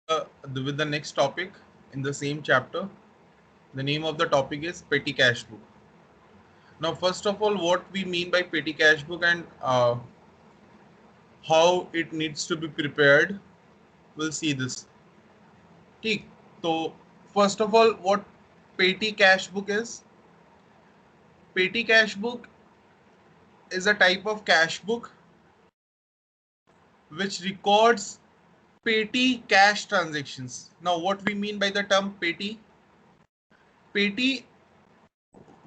with the next topic in the same chapter. The name of the topic is petty cash book. Now, first of all, what we mean by petty cash book and how it needs to be prepared, we'll see this. ठीक. So, first of all, what petty cash book is? Petty cash book is a type of cash book which records petty cash transactions. Now, what we mean by the term petty? Petty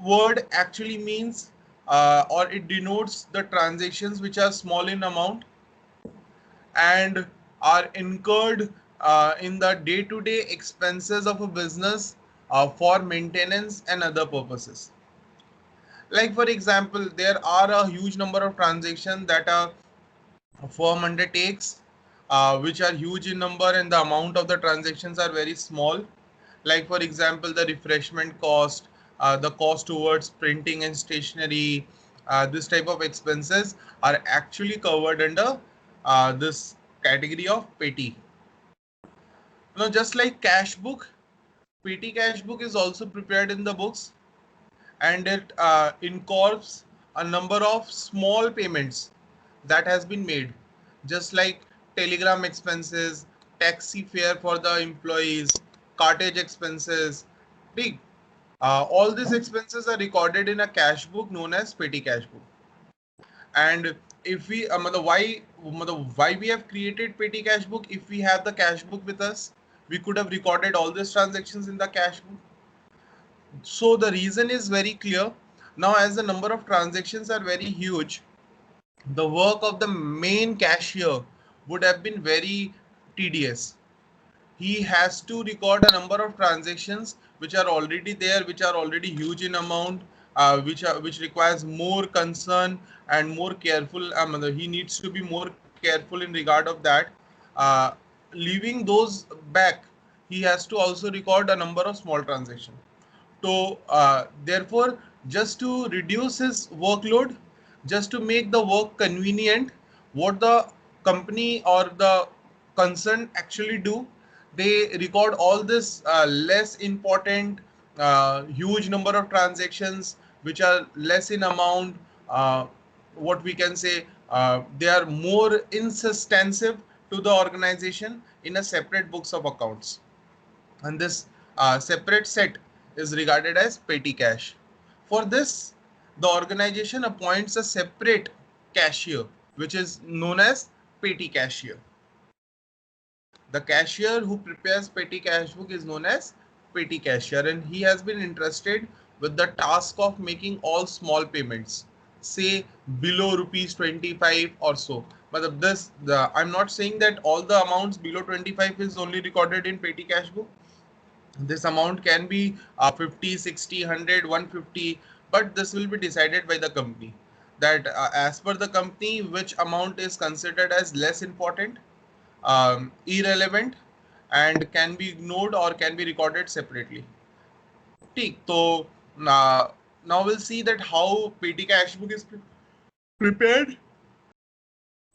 word actually means or it denotes the transactions which are small in amount and are incurred in the day-to-day expenses of a business for maintenance and other purposes. Like for example, there are a huge number of transactions that a firm undertakes, which are huge in number and the amount of the transactions are very small. Like for example, the refreshment cost, the cost towards printing and stationery, this type of expenses are actually covered under this category of petty. Now, just like cash book, petty cash book is also prepared in the books and it incorporates a number of small payments that has been made, just like telegram expenses, taxi fare for the employees, cartage expenses. Big. All these expenses are recorded in a cash book known as petty cash book. And if we why we have created petty cash book? If we have the cash book with us, we could have recorded all these transactions in the cash book. So the reason is very clear. Now, as the number of transactions are very huge, the work of the main cashier would have been very tedious. He has to record a number of transactions which are already there, which are already huge in amount, which requires more concern and more careful. He needs to be more careful in regard of that. Uh, Leaving those back, he has to also record a number of small transactions. So, therefore, just to reduce his workload, just to make the work convenient, what the company or the concern actually do, they record all this less important, huge number of transactions which are less in amount. What we can say, they are more insubstantive to the organization in a separate books of accounts, and this separate set is regarded as petty cash. For this, the organization appoints a separate cashier, which is known as petty cashier. The cashier who prepares petty cash book is known as petty cashier, and he has been entrusted with the task of making all small payments, say below rupees 25 or so. But I'm not saying that all the amounts below 25 is only recorded in petty cash book. This amount can be 50, 60, 100, 150, but this will be decided by the company, that as per the company which amount is considered as less important, irrelevant, and can be ignored or can be recorded separately. ठीक. So now we'll see that how petty cash book is prepared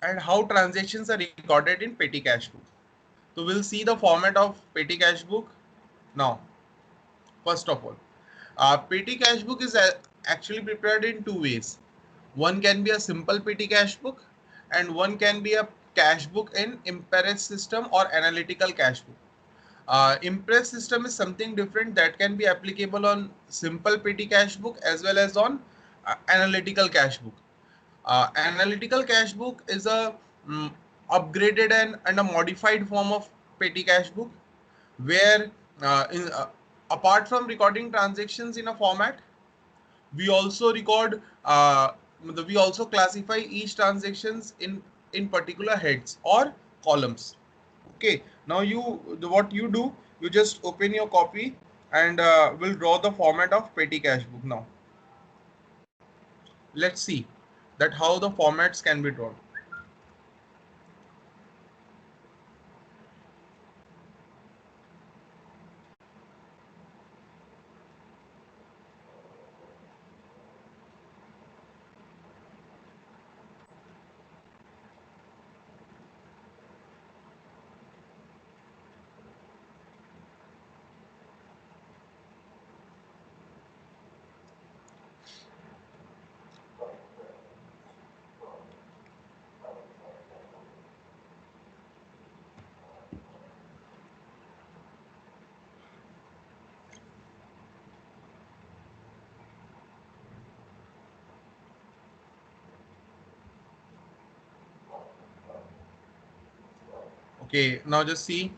and how transactions are recorded in petty cash book. So we'll see the format of petty cash book now. First of all, petty cash book is actually prepared in two ways. One can be a simple petty cash book, and one can be a cash book in Impress system or analytical cash book. Impress system is something different that can be applicable on simple petty cash book as well as on analytical cash book. Analytical cash book is a upgraded and a modified form of petty cash book where apart from recording transactions in a format, we also record we also classify each transactions in particular heads or columns. Okay, now what you do, you just open your copy and will draw the format of petty cash book. Now let's see that how the formats can be drawn. Okay, now just see.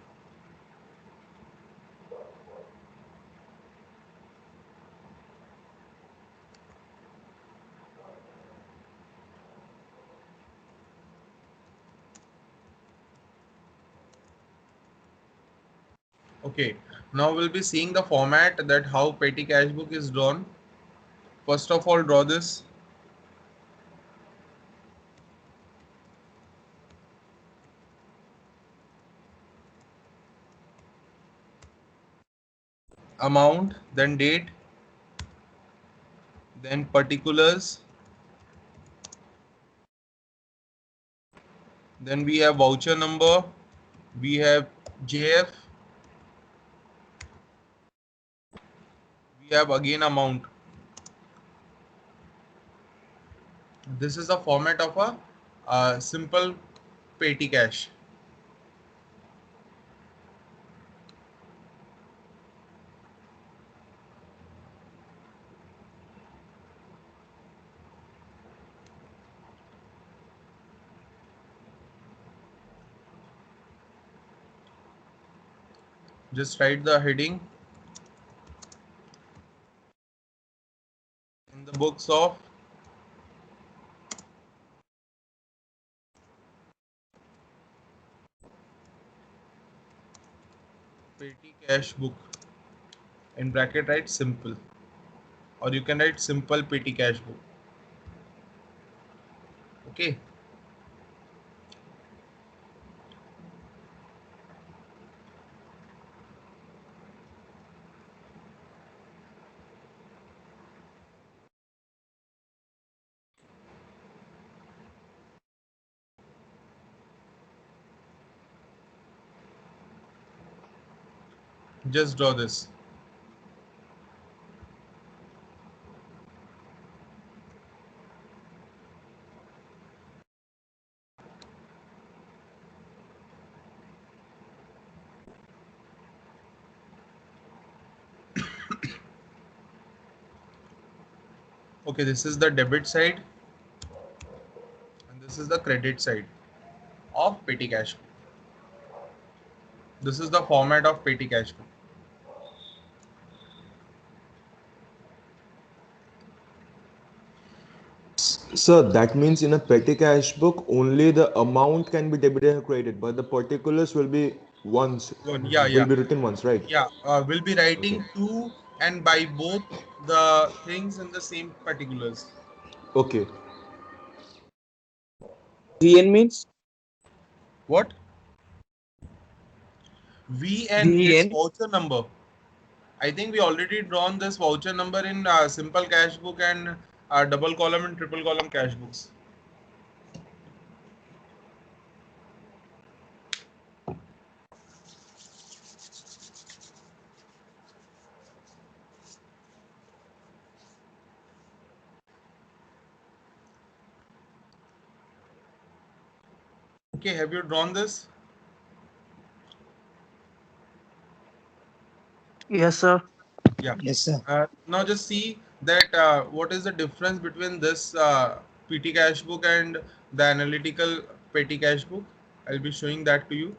Okay, now we'll be seeing the format that how petty cash book is drawn. First of all, draw this. Amount, then date, then particulars, then we have voucher number, we have JF, we have again amount. This is the format of a simple petty cash. Just write the heading in the books of petty cash book. In bracket write simple, or you can write simple petty cash book. Okay. Just draw this. Okay, this is the debit side and this is the credit side of petty cash book. This is the format of petty cash book. So that means in a petty cash book, only the amount can be debited or credited, but the particulars will be Yeah. written once, right? Yeah, we'll be Okay. writing to and by both the things in the same particulars. Okay. VN means What? VN, it's VN. voucher number. I think we already drawn this voucher number in simple cash book and double column and triple column cash books. Okay, have you drawn this? Yes, sir. Yeah. Yes, sir. Now just see that what is the difference between this PT cash book and the analytical petty cash book. I'll be showing that to you.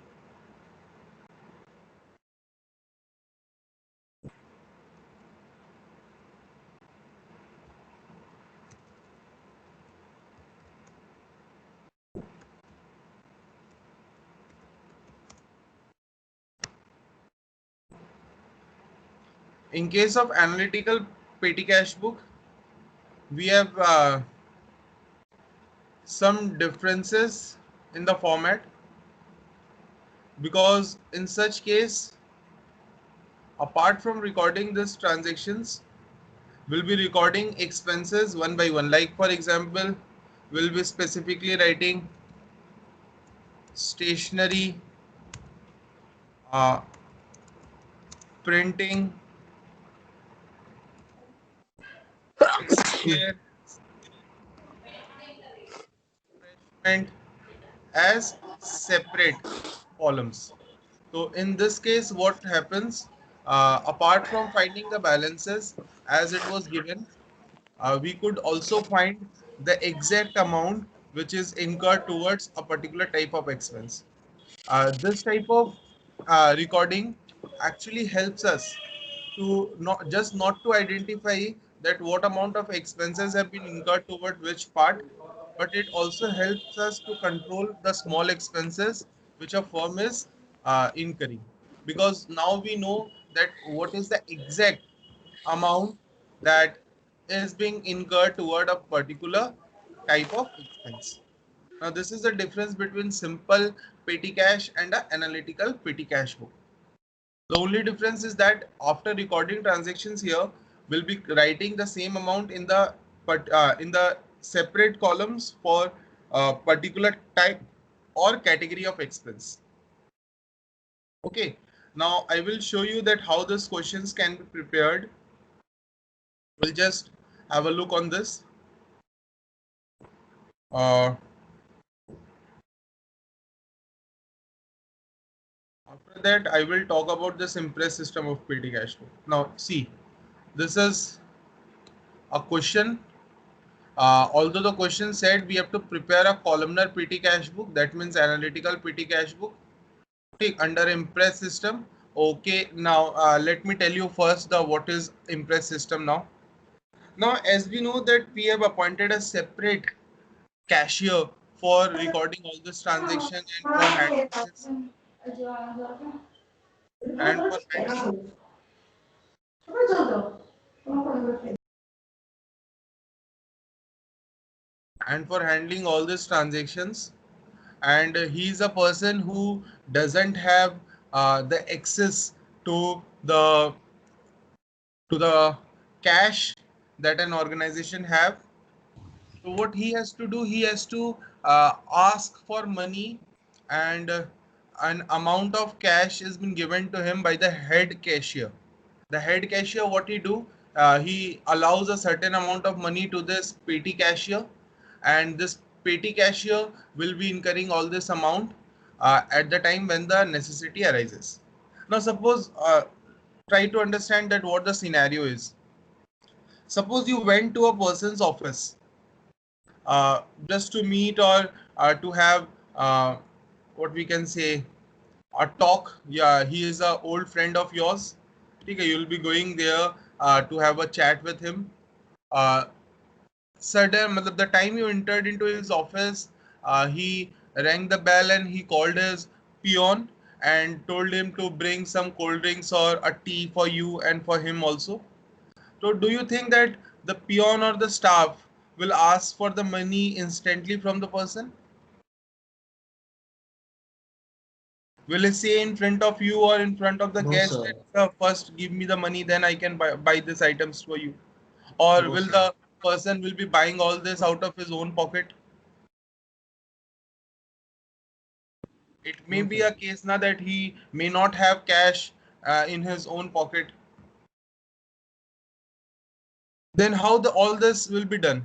In case of analytical petty cash book, we have some differences in the format, because in such case, apart from recording these transactions, we'll be recording expenses one by one. Like for example, we'll be specifically writing stationery, uh, printing, care, refreshment as separate columns. So in this case, what happens, apart from finding the balances as it was given, we could also find the exact amount which is incurred towards a particular type of expense. This type of recording actually helps us to not to identify that what amount of expenses have been incurred toward which part, but it also helps us to control the small expenses which a firm is incurring, because now we know that what is the exact amount that is being incurred toward a particular type of expense. Now, this is the difference between simple petty cash and an analytical petty cash book. The only difference is that after recording transactions here, we'll be writing the same amount in the separate columns for a particular type or category of expense. Okay. Now I will show you that how these questions can be prepared. We'll just have a look on this. After that, I will talk about this Impress system of petty cash flow. Now, see, this is a question. Although the question said we have to prepare a columnar petty cash book, that means analytical petty cash book. Take under Impress system. Okay, now let me tell you first the what is Impress system now. Now, as we know that we have appointed a separate cashier for recording all this transaction and for handling this and for handling all these transactions, and he is a person who doesn't have the access to the cash that an organization have. So what he has to do, he has to ask for money, and an amount of cash has been given to him by the head cashier. The head cashier, what he do, he allows a certain amount of money to this petty cashier, and this petty cashier will be incurring all this amount at the time when the necessity arises. Now suppose, try to understand that what the scenario is. Suppose you went to a person's office just to meet, or to have what we can say, a talk. Yeah, he is a old friend of yours. Okay, you'll be going there to have a chat with him. uh, Sudden, the time you entered into his office, he rang the bell and he called his peon and told him to bring some cold drinks or a tea for you and for him also. So do you think that the peon or the staff will ask for the money instantly from the person? Will he say in front of you or in front of the No, guest sir. that first give me the money, then I can buy these items for you? Or No, will sir. the person will be buying all this out of his own pocket? It may No, be sir. a case now that he may not have cash in his own pocket. Then how all this will be done?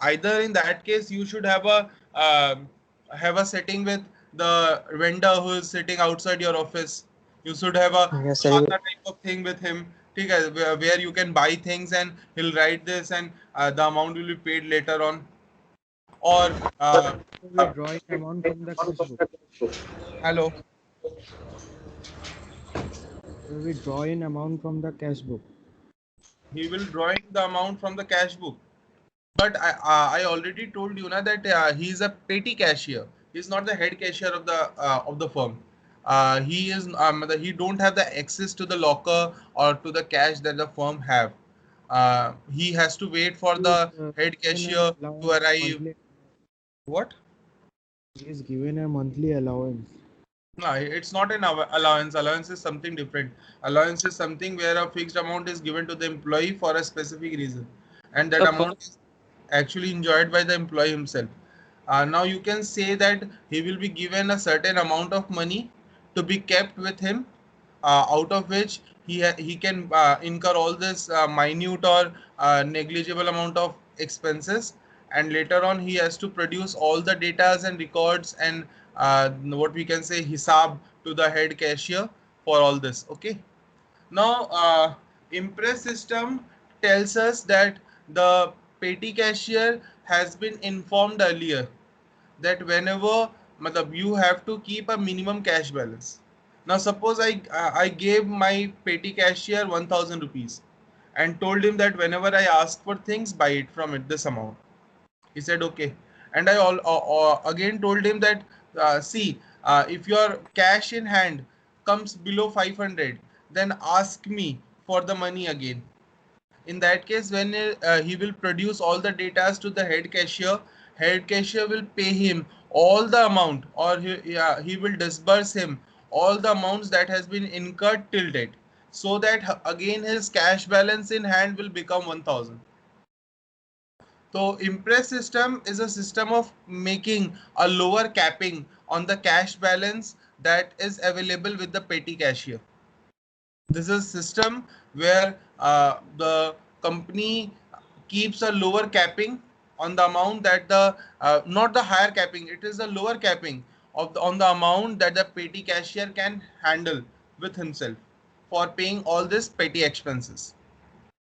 Either in that case you should have a setting with the vendor who is sitting outside your office. You should have a Yes, sir. khata type of thing with him, okay, where you can buy things and he'll write this, and the amount will be paid later on. Or We draw in amount from the cash book. hello, We draw in amount from the cash book. he will drawing the amount from the cash book. But I already told you na that he is a petty cashier. He's not the head cashier of the firm. He don't have the access to the locker or to the cash that the firm have. He has to wait for He is the head given an cashier to allowance arrive. monthly. What? He is given a monthly allowance. No, it's not an allowance. Allowance is something different. Allowance is something where a fixed amount is given to the employee for a specific reason, and that amount is actually enjoyed by the employee himself. Now you can say that he will be given a certain amount of money to be kept with him, out of which he can incur all this minute or negligible amount of expenses, and later on he has to produce all the data and records and what we can say hisab to the head cashier for all this. Okay. Now, Impress system tells us that the petty cashier has been informed earlier that whenever matlab you have to keep a minimum cash balance. Now suppose I gave my petty cashier 1000 rupees and told him that whenever I ask for things, buy it from it this amount. He said okay, and I again told him that see, if your cash in hand comes below 500, then ask me for the money again. In that case, when he will produce all the data to the head cashier will pay him all the amount, or he will disburse him all the amounts that has been incurred till date, so that again his cash balance in hand will become 1000. So Impress system is a system of making a lower capping on the cash balance that is available with the petty cashier. This is a system where the company keeps a lower capping on the amount that the not the higher capping, it is a lower capping on the amount that the petty cashier can handle with himself for paying all these petty expenses.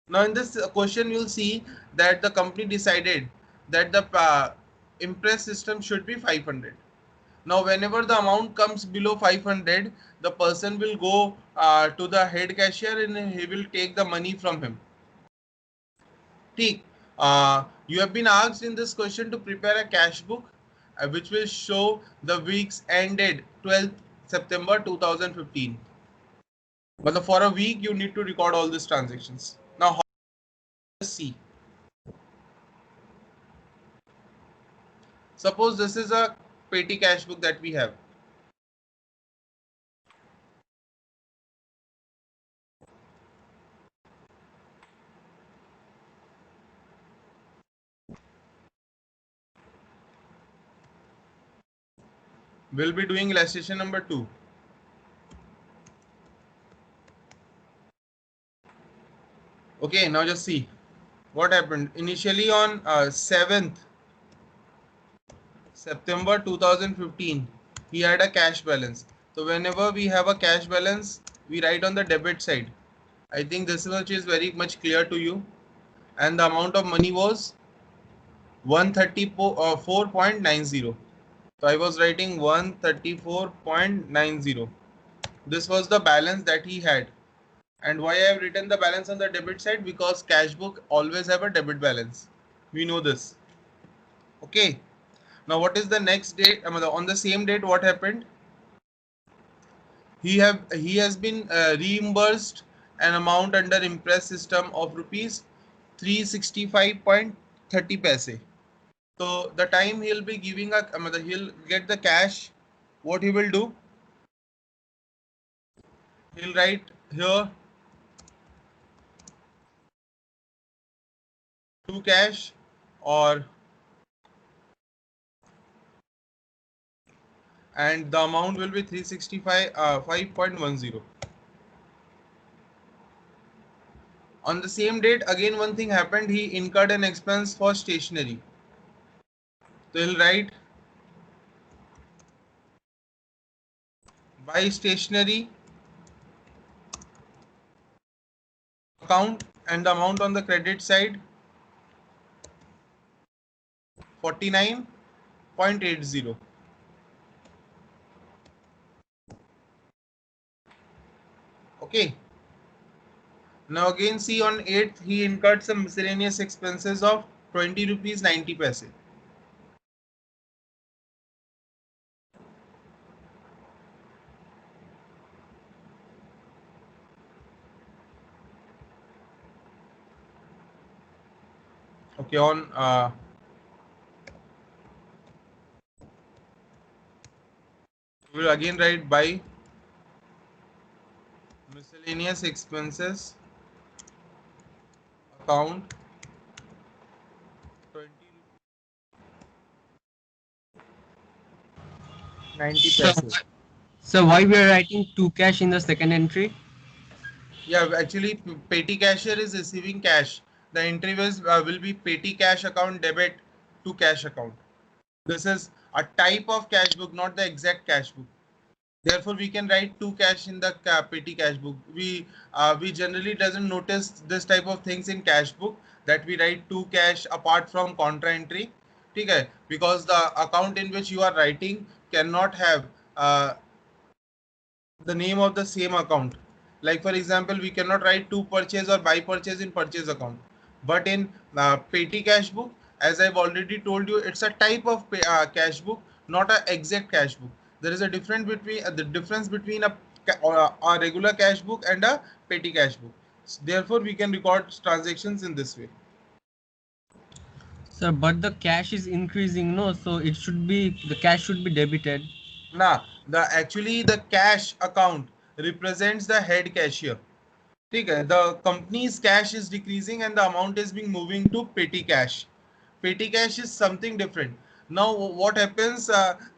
Now in this question you'll see that the company decided that the Impress system should be 500. Now whenever the amount comes below 500, the person will go to the head cashier and he will take the money from him. You have been asked in this question to prepare a cash book which will show the weeks ended 12th September 2015. But for a week you need to record all these transactions. Now see. Suppose this is a petty cash book that we have. We'll be doing illustration number 2. Okay, now just see what happened. Initially on 7th September 2015, he had a cash balance. So whenever we have a cash balance, we write on the debit side. I think this much is very much clear to you. And the amount of money was 134.90. So I was writing 134.90. This was the balance that he had. And why I have written the balance on the debit side? Because cash book always have a debit balance. We know this. Okay. Now what is the next date? On the same date, what happened? He has been reimbursed an amount under Impress system of rupees 365.30 paise. So the time he'll be giving he'll get the cash. What he will do? He'll write here to cash, or and the amount will be 365.10. On the same date, again one thing happened. He incurred an expense for stationery. So he'll write buy stationery account, and the amount on the credit side 49.80. Okay. Now again see on 8th he incurred some miscellaneous expenses of 20 rupees 90 paise. Okay, on we will again write by miscellaneous expenses account 90 So, paise. so why we are writing to cash in the second entry? Yeah, actually petty cashier is receiving cash. The entry will be petty cash account debit to cash account. This is a type of cash book, not the exact cash book. Therefore, we can write to cash in the petty cash book. We generally doesn't notice this type of things in cash book, that we write to cash apart from contra entry. Okay, because the account in which you are writing cannot have the name of the same account. Like for example, we cannot write to purchase or buy purchase in purchase account. But in petty cash book, as I've already told you, it's a type of cash book, not an exact cash book. There is a difference between a regular cash book and a petty cash book. Therefore, we can record transactions in this way. Sir, but the cash is increasing, no? So it should be, the cash should be debited. Nah, actually the cash account represents the head cashier. ठीक है, the company's cash is decreasing and the amount is being moving to petty cash. Petty cash is something different. Now what happens,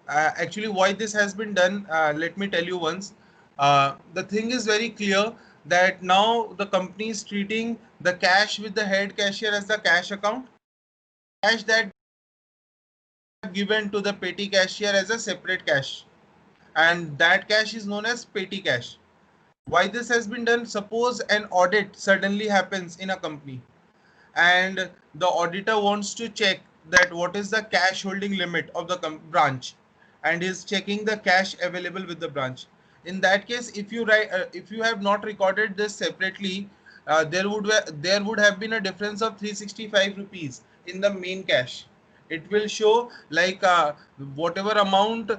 actually why this has been done, let me tell you once. The thing is very clear that now the company is treating the cash with the head cashier as the cash account, cash that given to the petty cashier as a separate cash, and that cash is known as petty cash. Why this has been done? Suppose an audit suddenly happens in a company and the auditor wants to check that what is the cash holding limit of the branch, and is checking the cash available with the branch. In that case, if you have not recorded this separately, there would have been a difference of 365 rupees in the main cash. It will show like whatever amount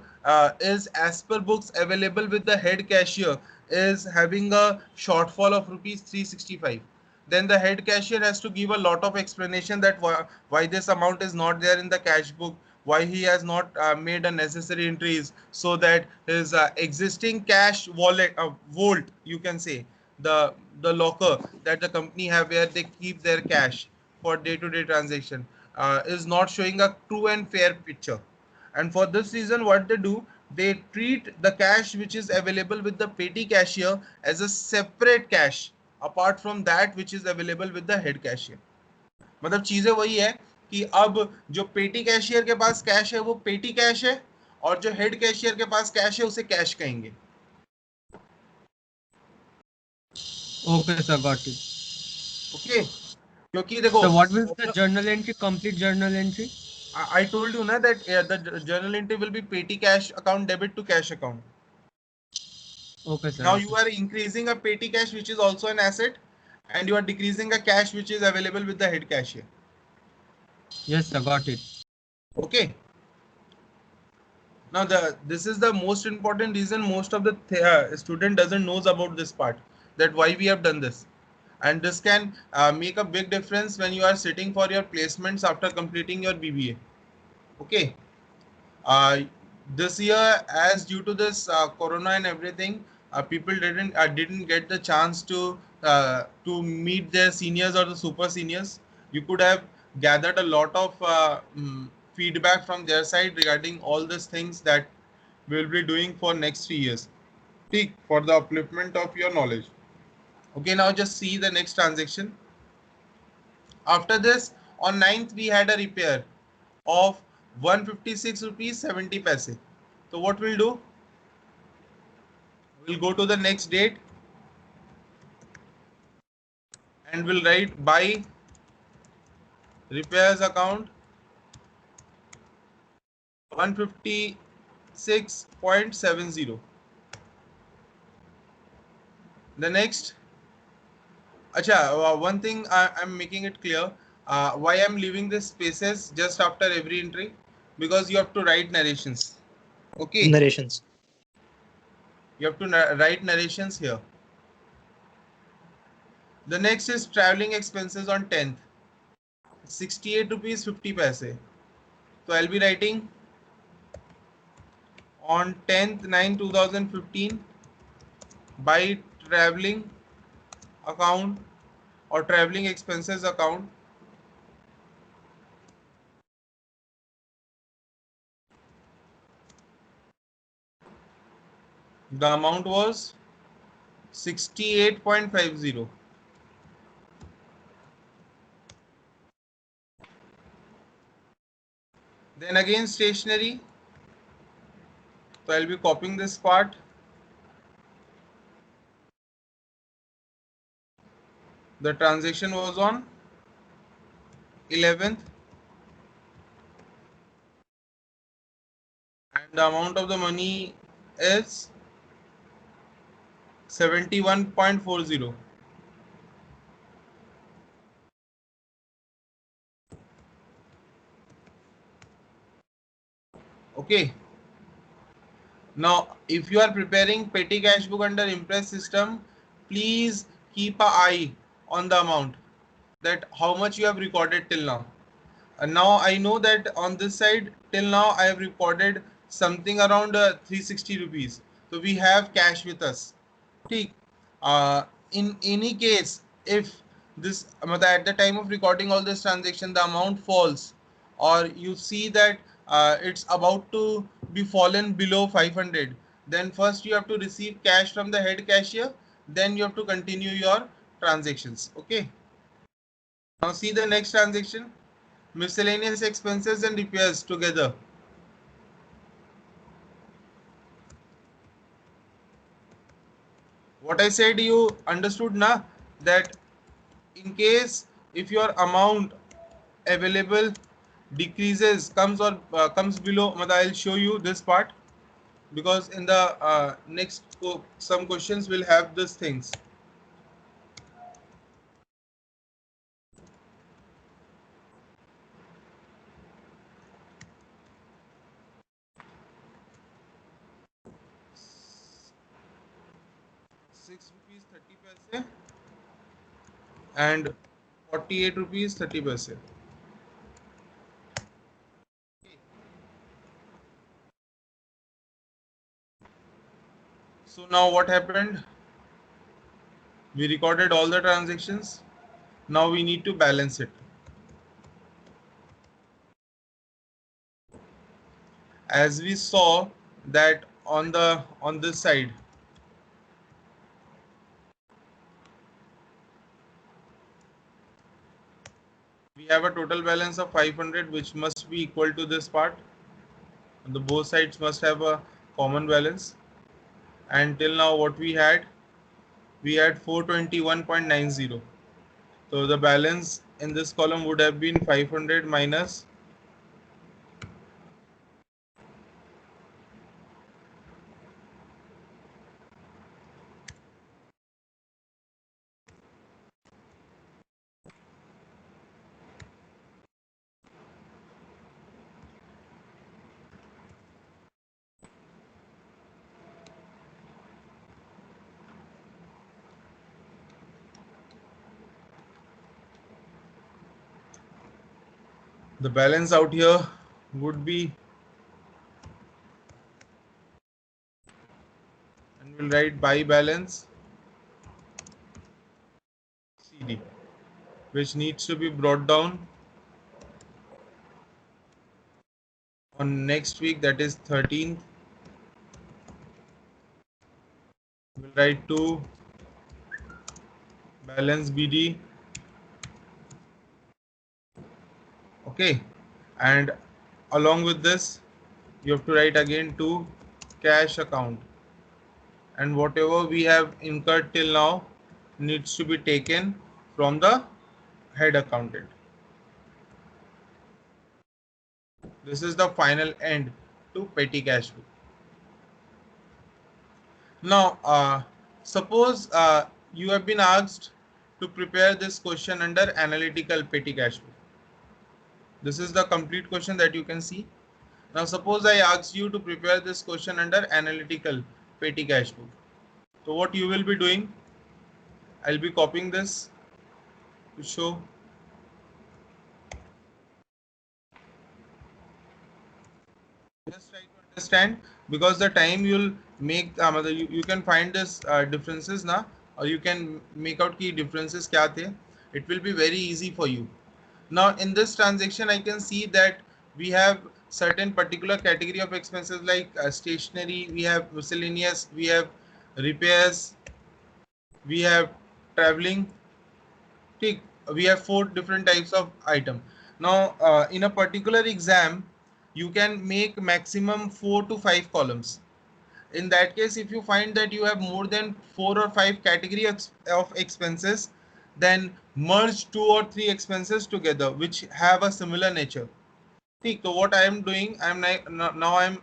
is as per books available with the head cashier is having a shortfall of rupees 365. Then the head cashier has to give a lot of explanation that why this amount is not there in the cash book, why he has not made a necessary entries, so that his existing cash wallet vault, you can say, the locker that the company have where they keep their cash for day-to-day transaction, is not showing a true and fair picture. And for this reason, what they do, they treat the cash which is available with the petty cashier as a separate cash apart from that which is available with the head cashier. मतलब चीजें वही है कि अब जो पेटी cashier के पास cash है वो पेटी कैश है, और जो हेड कैशियर के पास कैश है उसे कैश कहेंगे. Okay, sir, got it. Okay, क्योंकि देखो, So what will be the journal entry, complete journal entry? I told you na that the journal entry will be petty cash account debit to cash account. Okay, sir. Now Okay. you are increasing a petty cash which is also an asset, and you are decreasing a cash which is available with the head cashier. Yes, sir, got it. Okay. Now this is the most important reason most of the student doesn't knows about this part, that why we have done this, and this can make a big difference when you are sitting for your placements after completing your BBA. Okay. This year, as due to this corona and everything, people didn't get the chance to meet their seniors or the super seniors. You could have gathered a lot of feedback from their side regarding all these things that we will be doing for next 3 years, for the upliftment of your knowledge. Okay, now just see the next transaction. After this, on 9th, we had a repair of 156 rupees 70 paise. So what we'll do, we'll go to the next date and we'll write buy repairs account 156.70. The next, one thing I'm making it clear, why I'm leaving this spaces just after every entry, because you have to write narrations. Okay, Narrations. you have to write narrations here. The next is traveling expenses on 10th, 68 rupees 50 paise. So I'll be writing on 10th 9 2015 by traveling account or traveling expenses account, the amount was 68.50. Then again stationery, so I'll be copying this part. The transaction was on 11th, and The amount of the money is 71.40. Okay. Now, if you are preparing petty cash book under Impress system, please keep an eye on the amount, that how much you have recorded till now. And now I know that on this side till now I have recorded something around 360 rupees. So we have cash with us. ठीक. In any case, if this at the time of recording all this transaction, the amount falls, or you see that it's about to be fallen below 500, then first you have to receive cash from the head cashier, then you have to continue your transactions. Okay. Now see the next transaction, miscellaneous expenses and repairs together. What I said you understood na, that in case if your amount available decreases, comes below, I'll show you this part, because in the next some questions will have these things. ₹6.30 and 48 rupees 30 paise. So now what happened? We recorded all the transactions. Now we need to balance it. As we saw that on this side, we have a total balance of 500, which must be equal to this part. The both sides must have a common balance. And till now what we had 421.90. So the balance in this column would have been 500 minus the balance out here would be, and we'll write by balance CD, which needs to be brought down on next week, that is 13th. We'll write to balance BD. Okay, and along with this you have to write again to cash account, and whatever we have incurred till now needs to be taken from the head accountant. This is the final end to petty cash book. Now suppose you have been asked to prepare this question under analytical petty cash book. This is the complete question that you can see. Now suppose I asked you to prepare this question under analytical petty cash book. So what you will be doing, I'll be copying this to show. Just try to understand, because the time you'll make you can find this differences now, or you can make out key differences kya the. It will be very easy for you. Now in this transaction I can see that we have certain particular category of expenses like stationery, we have miscellaneous, we have repairs, we have traveling. We have 4 different types of item. Now in a particular exam you can make maximum 4 to 5 columns. In that case, if you find that you have more than 4 or 5 category of expenses, then merge 2 or 3 expenses together which have a similar nature. So what I am doing, now I am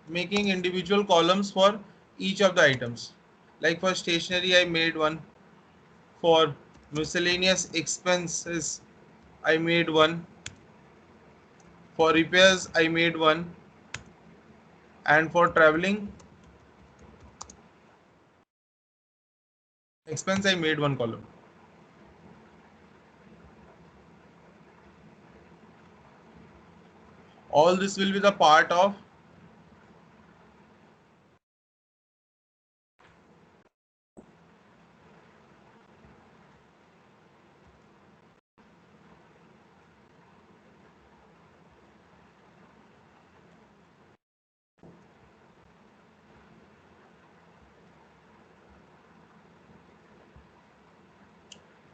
making individual columns for each of the items. Like for stationery, I made one. For miscellaneous expenses, I made one. For repairs, I made one. And for traveling expense, I made one column. All this will be the part of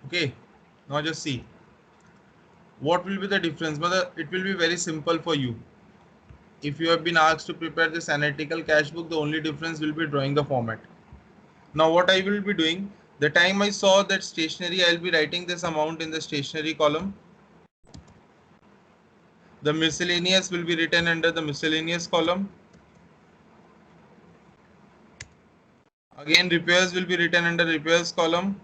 okay. Now just see what will be the difference. But it will be very simple for you. If you have been asked to prepare this analytical cash book, the only difference will be drawing the format. Now what I will be doing, the time I saw that stationery, I'll be writing this amount in the stationery column. The miscellaneous will be written under the miscellaneous column. Again, repairs will be written under repairs column.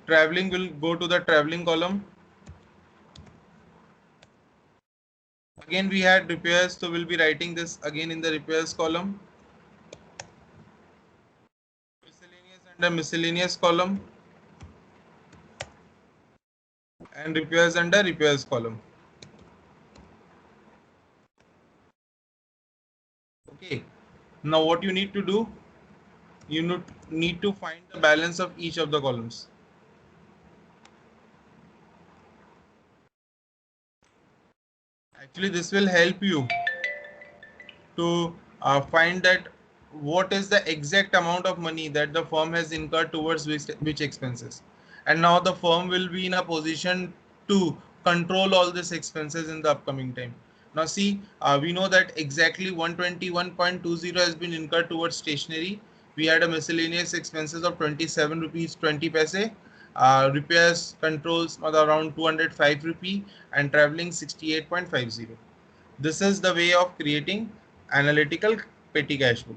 Traveling will go to the traveling column. Again, we had repairs, so we'll be writing this again in the repairs column. Miscellaneous under miscellaneous column. And repairs under repairs column. Okay. Now what you need to do, you need to find the balance of each of the columns. Actually, this will help you to find that what is the exact amount of money that the firm has incurred towards which expenses. And now the firm will be in a position to control all these expenses in the upcoming time. Now see, we know that exactly 121.20 has been incurred towards stationery. We had a miscellaneous expenses of 27 rupees 20 paise. Repairs controls around 205 rupee and traveling 68.50. This is the way of creating analytical petty cash book.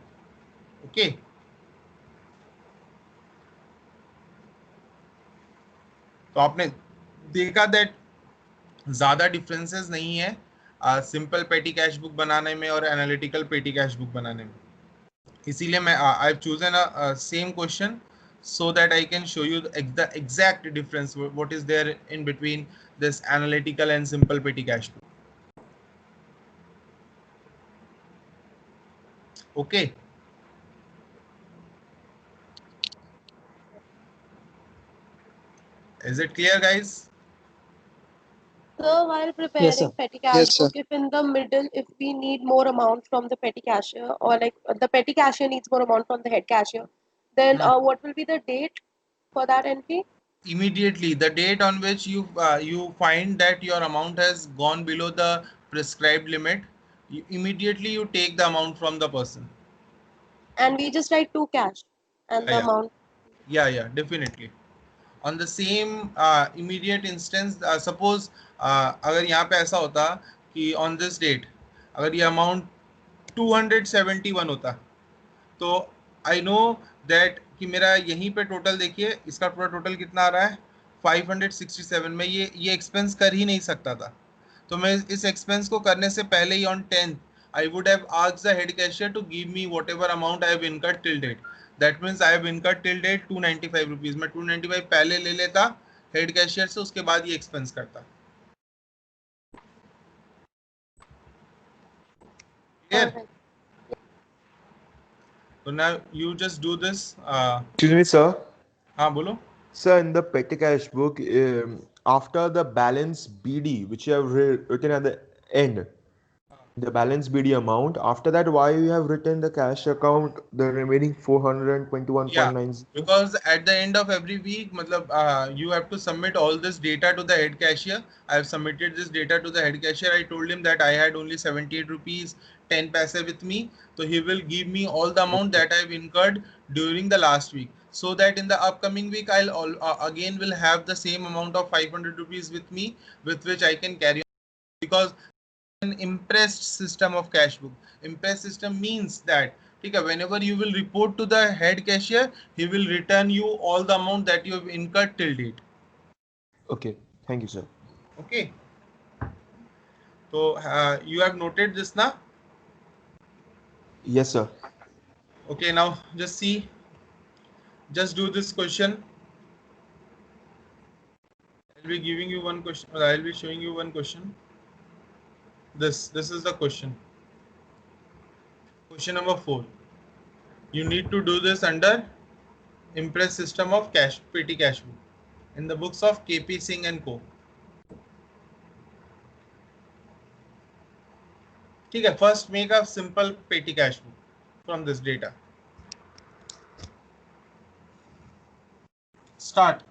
Okay. तो आपने देखा that ज्यादा differences नहीं है simple पेटी cash book बनाने में और एनालिटिकल पेटी कैश बुक बनाने में. इसीलिए मैं I have chosen a same question so that I can show you the exact difference what is there in between this analytical and simple petty cash book. Okay. Is it clear, guys? So while preparing petty cash book, if in the middle, if we need more amount from the petty cashier, or like the petty cashier needs more amount from the head cashier, then what will be the date for that entry? Immediately, the date on which you find that your amount has gone below the prescribed limit, immediately you take the amount from the person. And we just write to cash and the amount. Yeah, definitely. On the same immediate instance, suppose अगर यहाँ पे ऐसा होता कि on this date अगर ये amount 271 होता, तो I know that कि मेरा यहीं पे टोटल देखिए इसका पूरा टोटल कितना आ रहा है 567 में ये एक्सपेंस कर ही नहीं सकता था. तो मैं इस एक्सपेंस को करने से पहले ही on 10th I would have asked the head cashier to give me whatever amount I have incurred till date. That means I have incurred till date 295 rupees. मैं 295 पहले ले लेता हेड कैशियर से, उसके बाद ये एक्सपेंस करता. Clear? So now you just do this. Excuse me, sir. हाँ बोलो. Sir, in the petty cash book, after the balance BD, which you have written at the end, the balance BD amount, after that, why you have written the cash account, the remaining 421.90? Yeah, because at the end of every week, matlab, you have to submit all this data to the head cashier. I have submitted this data to the head cashier. I told him that I had only 78 rupees 10 paise with me. So he will give me all the amount that I have incurred during the last week. So that in the upcoming week, I'll again will have the same amount of 500 rupees with me, with which I can carry on. Because an impressed system of cash book. Impressed system means that whenever you will report to the head cashier, he will return you all the amount that you have incurred till date. Okay, thank you, sir. Okay. So you have noted this now? Yes, sir. Okay, now just see. Just do this question. I'll be giving you one question. I'll be showing you one question. This is the question. Question number 4. You need to do this under Impress system of petty cash book in the books of KP Singh and Co. Okay, first make a simple petty cash book from this data. Start.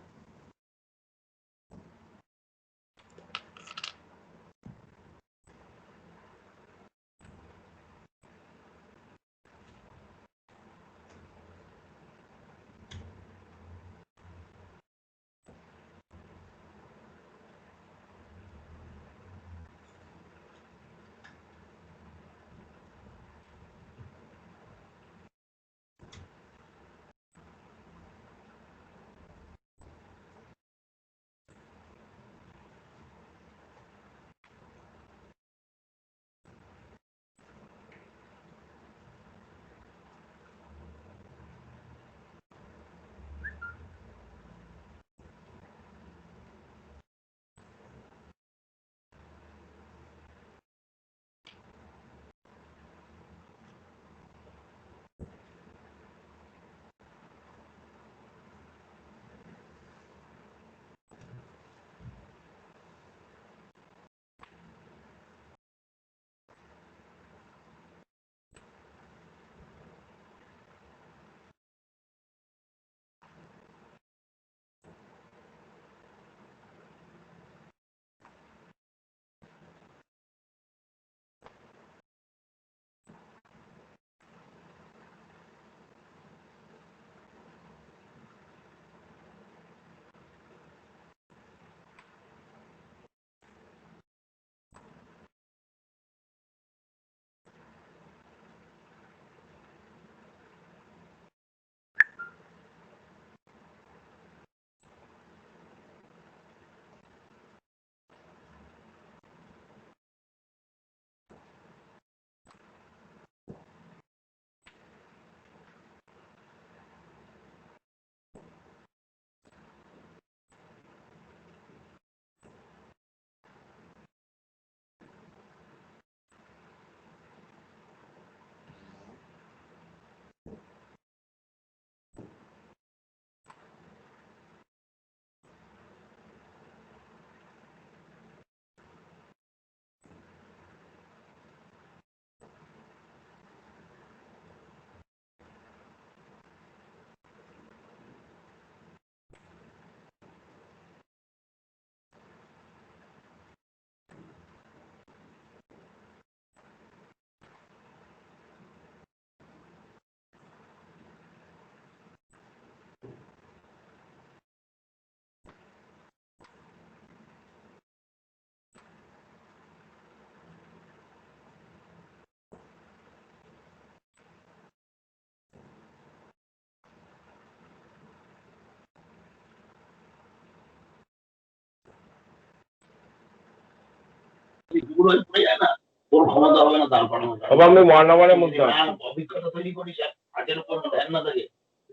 বাবা আমি মহানগরের মধ্যে আছি। অভিজ্ঞতা তৈরি করি কাজের উপর ধ্যান না থাকে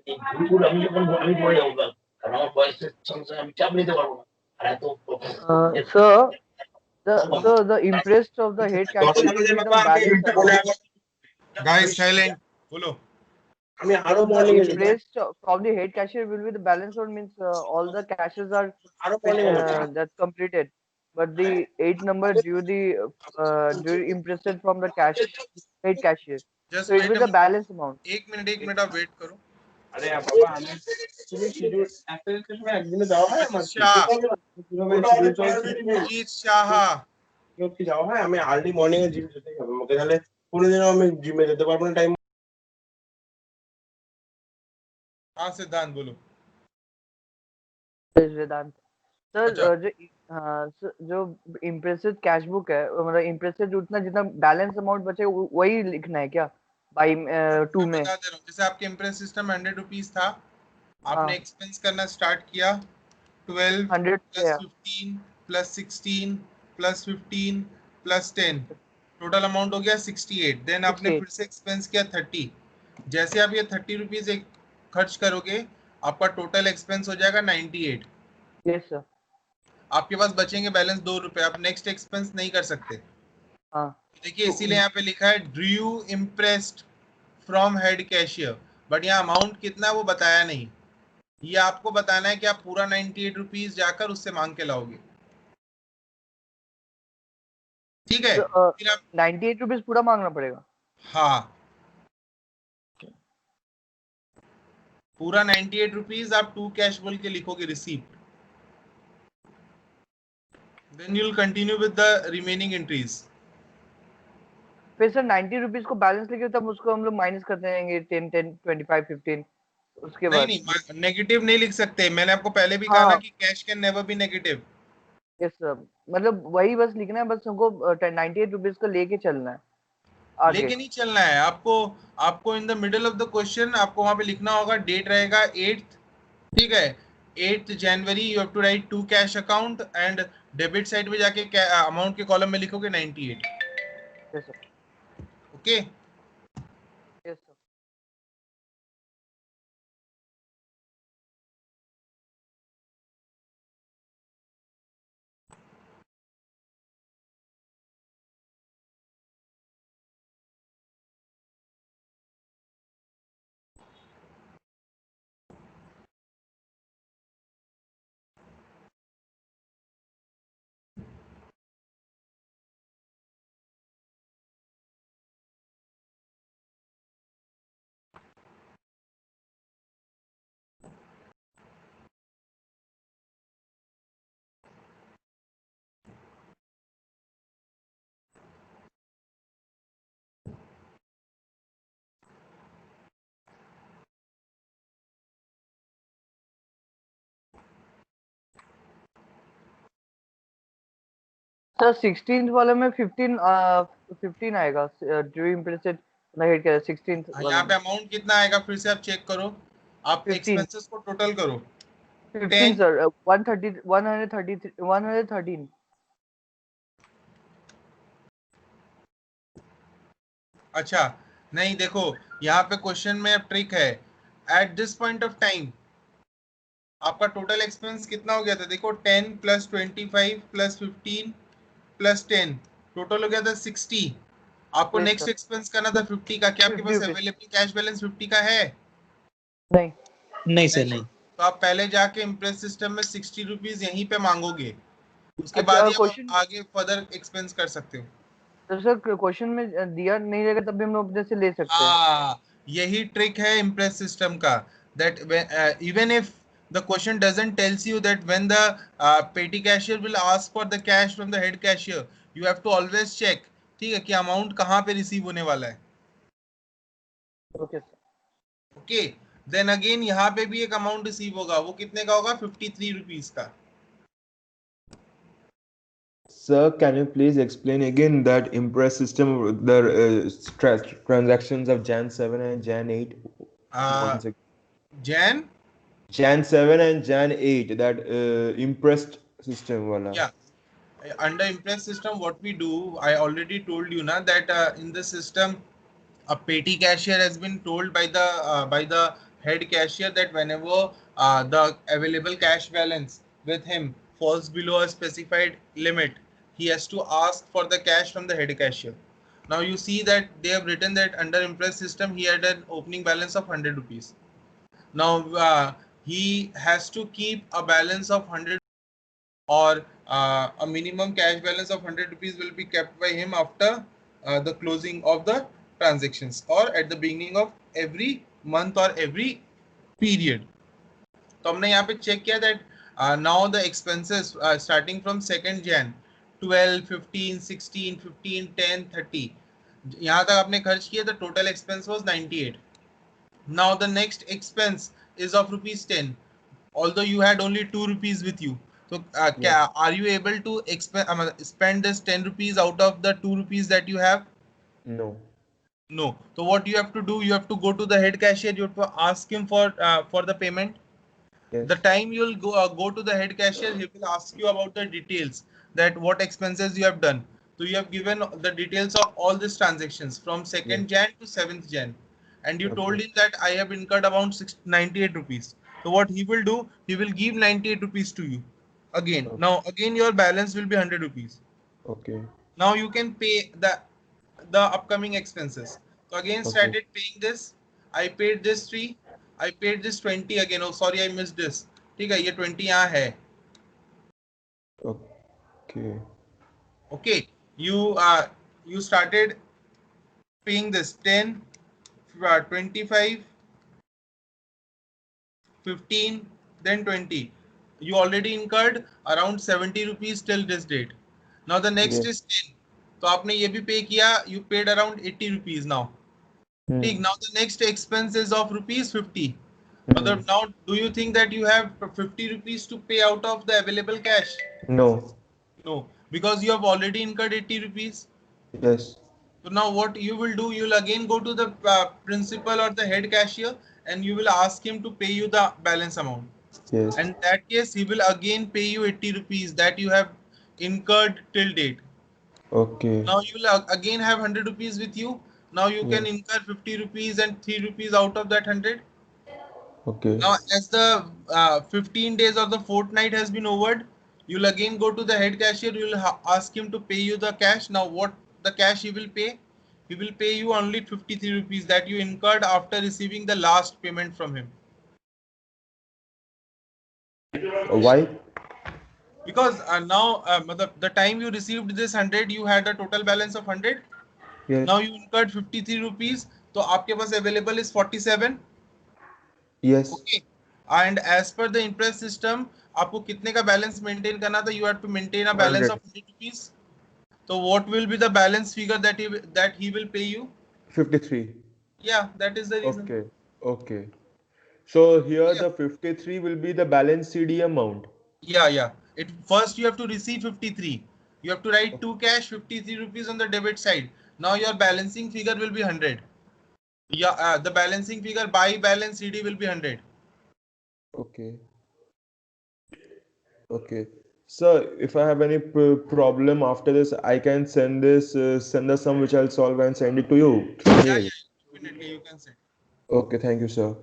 এই ভুলগুলো আমি যখন আমি পড়ে যাবো কারণ আমার বয়সের সঙ্গে সঙ্গে আমি চাপ নিতে পারবো না আর এত The interest of the head cashier will be the balance amount. Guys, silent. Bolo. আমি আরো The interest from the head cashier will be the balance or means all the cashes are that's completed. But the 8 number due impressed from the head cashier. Just So it will be the balance amount. 1 minute आप wait करो. আরে বাবা আমি তুমি schedule Apple সময় একদিনে যাওয়া হয় আমার সুজিত সাহা কি যাওয়া হয় আমি আর্লি মর্নিং এ জিম যেতে হবে আমাকে তাহলে কোনোদিনও আমি জিমে যেতে পারবো না টাইম हाँ सिद्धांत बोलो. Vedant. सर अच्छा जो इम्प्रेसिव कैश बुक है, मतलब इम्प्रेसिव उतना जितना बैलेंस अमाउंट बचे वही लिखना है क्या बाई टू मैं में? बता दे रहा हूँ, जैसे आपके इम्प्रेस सिस्टम 100 रुपीज था, आपने हाँ, एक्सपेंस करना स्टार्ट किया 12 100 प्लस किया। 15 plus 16 plus 15 plus 10, total amount हो गया 68। देन आपने 68। फिर से एक्सपेंस किया 30। जैसे आप ये 30 रुपीज एक खर्च करोगे, आपका टोटल एक्सपेंस हो जाएगा 98। Yes sir. आपके पास बचेंगे बैलेंस 2 रुपए, आप नेक्स्ट एक्सपेंस नहीं कर सकते। हाँ, देखिए तो इसीलिए यहाँ पे लिखा है Drew impressed from head cashier, but यहाँ अमाउंट कितना है वो बताया नहीं। ये आपको बताना है कि आप पूरा 98 रुपीज जाकर उससे मांग के लाओगे, ठीक है? फिर आप 98 रुपीज पूरा मांगना पड़ेगा? हाँ, पूरा 98 रुपीज आप टू कैश बोल के लिखोगे receipt, then you will continue with the remaining entries. फिर सर 90 रुपीज को बैलेंस लेके तब उसको हम लोग माइनस करते रहेंगे 10 10 25 15 उसके नहीं बाद। नहीं, नेगेटिव नहीं लिख सकते, मैंने आपको पहले भी कहा ना हाँ, कि cash can never be negative. Yes sir, मतलब वही बस लिखना है, बस हमको 98 रुपीज को लेके चलना है आगे। लेके नहीं चलना है आपको, आपको in the middle of the question आपको वहां पे लिखना होगा, डेट रहेगा 8th, ठीक है? 8th January you have to write to cash account and debit side में जाके अमाउंट के कॉलम में लिखोगे 98। Yes sir. Okay, yes sir. Sir 16th वाले में 15 आएगा, ड्यू इम्प्लिसिट नहीं क्या 16th वाले यहाँ पे में? अमाउंट कितना आएगा फिर से आप चेक करो, आप 15 एक्सपेंसेस को टोटल करो। 15 10, सर, 130 133 113। अच्छा नहीं, देखो यहाँ पे क्वेश्चन में ट्रिक है, at this point of time आपका टोटल एक्सपेंस कितना हो गया था, देखो 10 प्लस 25 प्लस 15 प्लस 10, टोटल हो गया था 60। आपको यस नेक्स्ट सर। एक्सपेंस करना था 50 का, क्या आपके 50 पास रुपीज? अवेलेबल कैश बैलेंस 50 का है? नहीं। नहीं सर, नहीं, नहीं। तो आप पहले जाके इम्प्रेस सिस्टम में 60 रुपीज यहीं पे मांगोगे, उसके बाद अच्छा, ही आप क्वेश्चन आगे फर्दर एक्सपेंस कर सकते हो। तो सर क्वेश्चन में दिया नहीं रहेगा तब भी हम लोग अपने से ले सकते हैं? हाँ, यही ट्रिक है इम्प्रेस सिस्टम का, that even if the question doesn't tells you that when the petty cashier will ask for the cash from the head cashier, you have to always check, ठीक है, कि अमाउंट कहाँ पे receive होने वाला है। Okay sir. Okay, then again यहाँ पे भी एक अमाउंट रिसीव होगा, वो कितने का होगा? 53 रुपीज का। Sir, can you please explain again that Impress system, the transactions of Jan 7 and Jan 8? Once again. Jan 7 and Jan 8, that impressed system wala. Yeah, under impress system what we do, I already told you na that in the system a petty cashier has been told by the head cashier that whenever the available cash balance with him falls below a specified limit, he has to ask for the cash from the head cashier. Now you see that they have written that under impress system he had an opening balance of 100 rupees. Now he has to keep a balance of 100, or a minimum cash balance of 100 rupees will be kept by him after the closing of the transactions or at the beginning of every month or every period. तो हमने यहाँ पे check किया that now the expenses starting from 2nd Jan 12 15 16 15 10 30 यहाँ तक आपने खर्च किया, the total expense was 98. Now the next expense is of rupees 10, although you had only 2 rupees with you, So Yeah. are you able to spend this 10 rupees out of the 2 rupees that you have? No. No. So what you have to do, you have to go to the head cashier, you have to ask him for the payment. Yes. The time you'll go to the head cashier, he will ask you about the details, that what expenses you have done. So you have given the details of all these transactions from 2nd Yes. Jan to 7th Jan, and you Okay. told him that I have incurred around 98 rupees. So what he will do, he will give 98 rupees to you again. Okay. Now again your balance will be 100 rupees. Okay. Now you can pay the upcoming expenses. So again Okay. started paying this. I paid this 3. I paid this 20 again. Oh sorry, I missed this. ठीक है, ये 20 यहाँ है. Okay. Okay, you started paying this 10, 25, 15, then 20. You already incurred around 70 rupees till this date. Now the next Yes. is 10. तो आपने ये भी पे किया. You paid around 80 rupees now. ठीक. Now the next expense is of rupees 50. मतलब now do you think that you have 50 rupees to pay out of the available cash? No. No, because you have already incurred 80 rupees. Yes. So now what you will do, you will again go to the principal or the head cashier and you will ask him to pay you the balance amount. Yes. And in that case, he will again pay you 80 rupees that you have incurred till date. Okay. Now you will again have 100 rupees with you. Now you can Yes. incur 50 rupees and 3 rupees out of that 100. Okay. Now, as the 15 days or the fortnight has been over, you'll again go to the head cashier. You'll ask him to pay you the cash. Now, what the cash he will pay? He will pay you only 53 rupees that you incurred after receiving the last payment from him. Why? Because now the time you received this 100, you had a total balance of 100. Yes. Now you incurred 53 rupees. So आपके पास available is 47. Yes. Okay. And as per the interest system, आपको कितने का balance maintain करना था? You have to maintain a balance 100. of 100 rupees. So what will be the balance figure that he will pay you? 53. Yeah, that is the reason. Okay. Okay. So here Yeah, the 53 will be the balance CD amount. yeah. It first you have to receive 53. You have to write two cash 53 rupees on the debit side. Now your balancing figure will be 100. Yeah, the balancing figure by balance CD will be 100. Okay. Okay. So if I have any problem after this, I can send the sum which I'll solve and send it to you through Yeah, mail. definitely you can say. Okay. Thank you, sir.